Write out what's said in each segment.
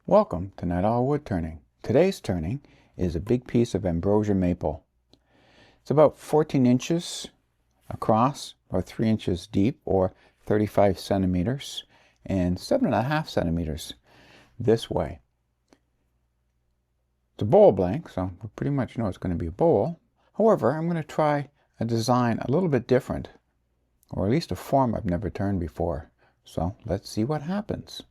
Welcome to Not All Wood Turning. Today's turning is a big piece of Ambrosia Maple. It's about 14 inches across, or 3 inches deep, or 35 centimeters, and 7.5 centimeters this way. It's a bowl blank, so we pretty much know it's going to be a bowl. However, I'm going to try a design a little bit different, or at least a form I've never turned before. So let's see what happens.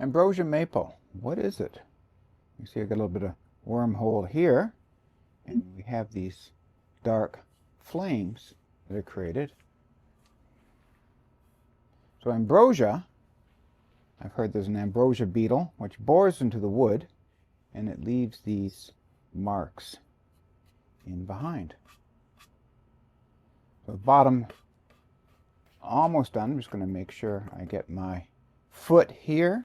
Ambrosia Maple. What is it? You see I got a little bit of wormhole here, and we have these dark flames that are created. So ambrosia, I've heard there's an ambrosia beetle which bores into the wood and it leaves these marks in behind. So the bottom almost done. I'm just going to make sure I get my foot here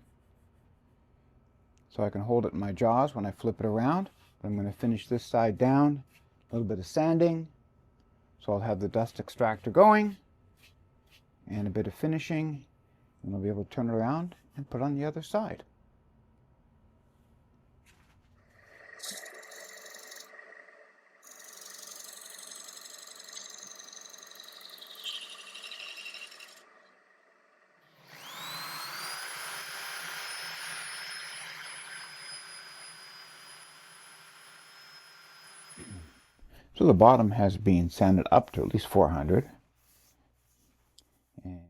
so I can hold it in my jaws when I flip it around. But I'm going to finish this side down, a little bit of sanding, so I'll have the dust extractor going and a bit of finishing, and I'll be able to turn it around and put it on the other side. So the bottom has been sanded up to at least 400. And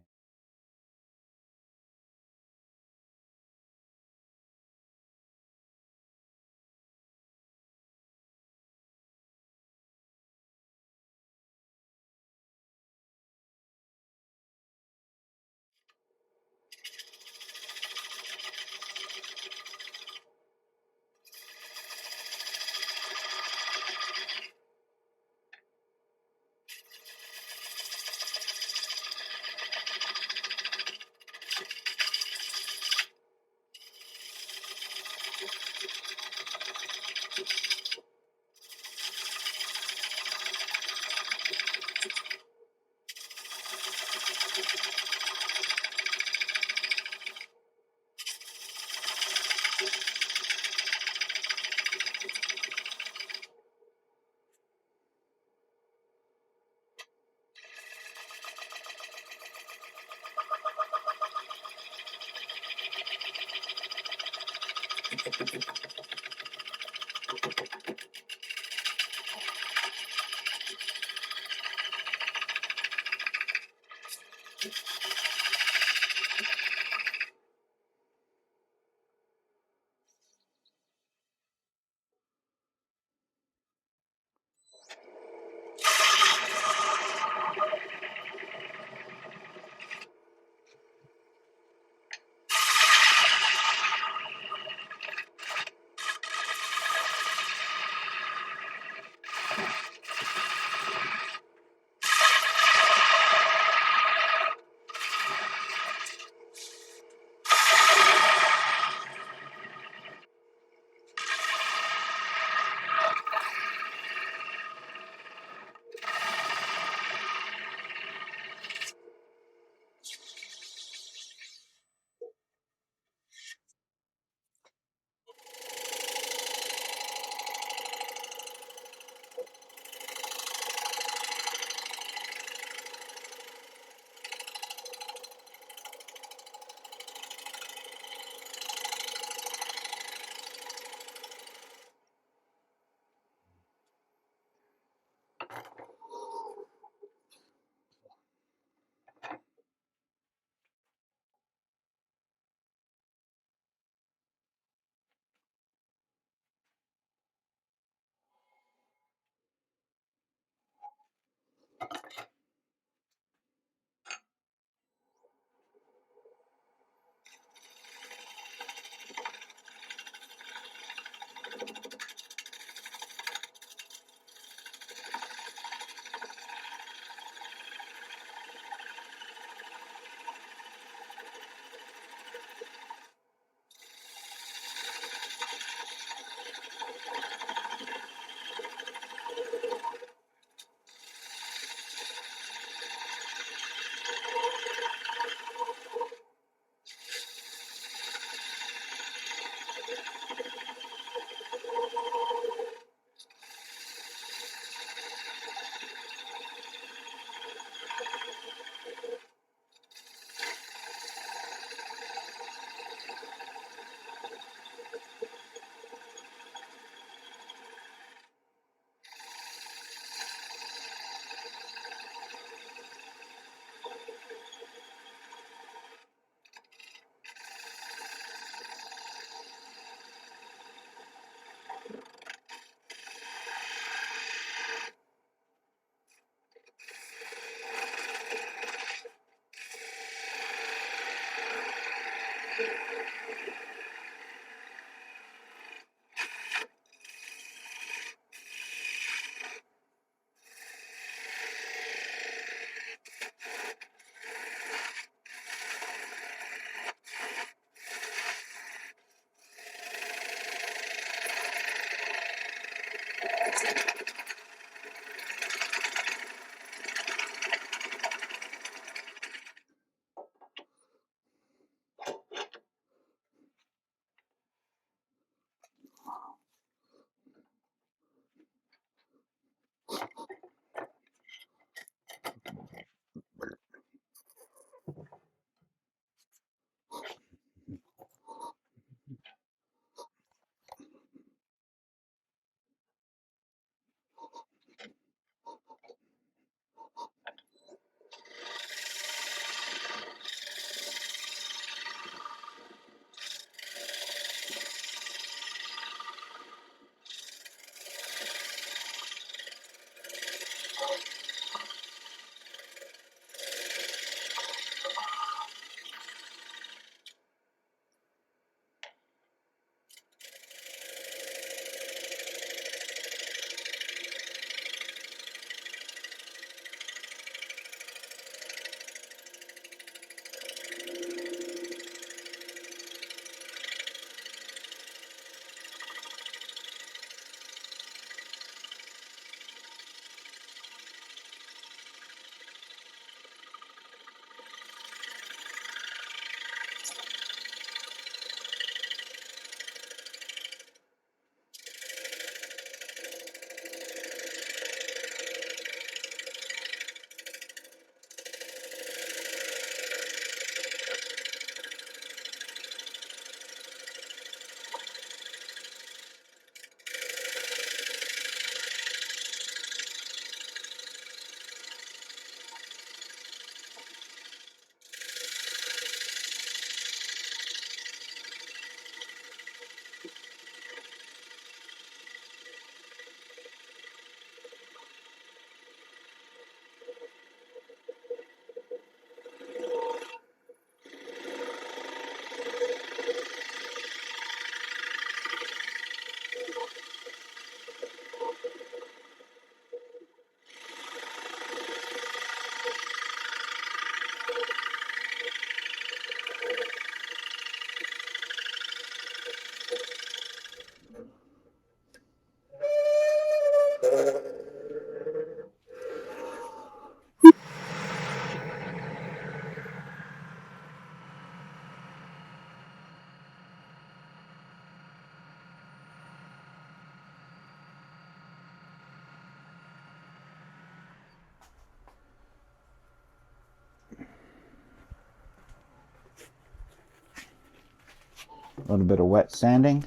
A little bit of wet sanding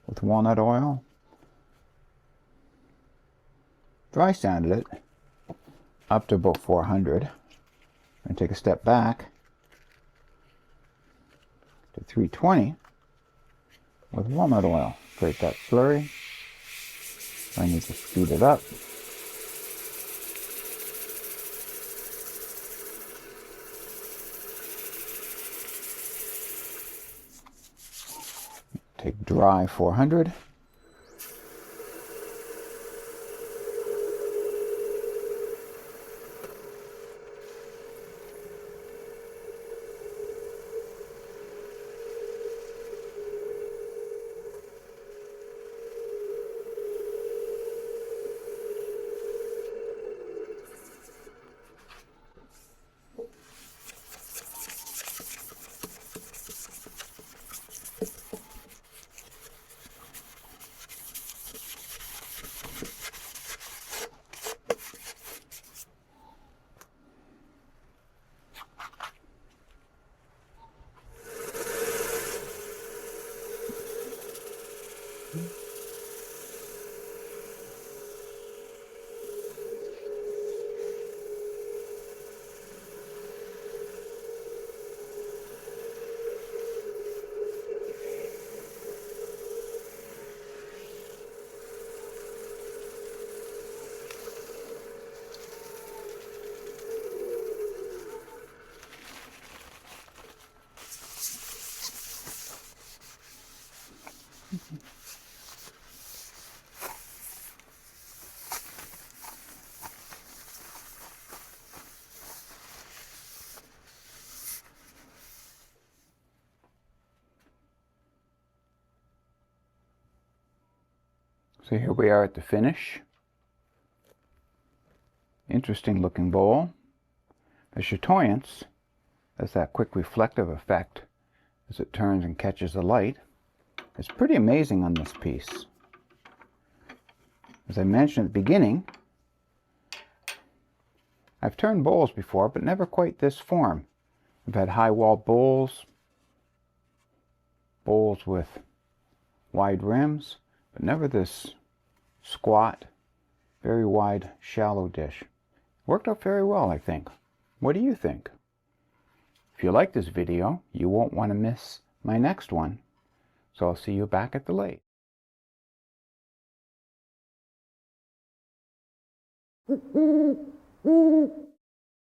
with walnut oil. Dry sanded it up to about 400. And take a step back to 320 with walnut oil. Create that slurry. I need to speed it up. Take dry 400. So here we are at the finish. Interesting looking bowl. The chatoyance has that quick reflective effect as it turns and catches the light. It's pretty amazing on this piece. As I mentioned at the beginning, I've turned bowls before, but never quite this form. I've had high wall bowls, bowls with wide rims, but never this squat, very wide, shallow dish. Worked out very well, I think. What do you think? If you like this video, you won't want to miss my next one. So I'll see you back at the lathe.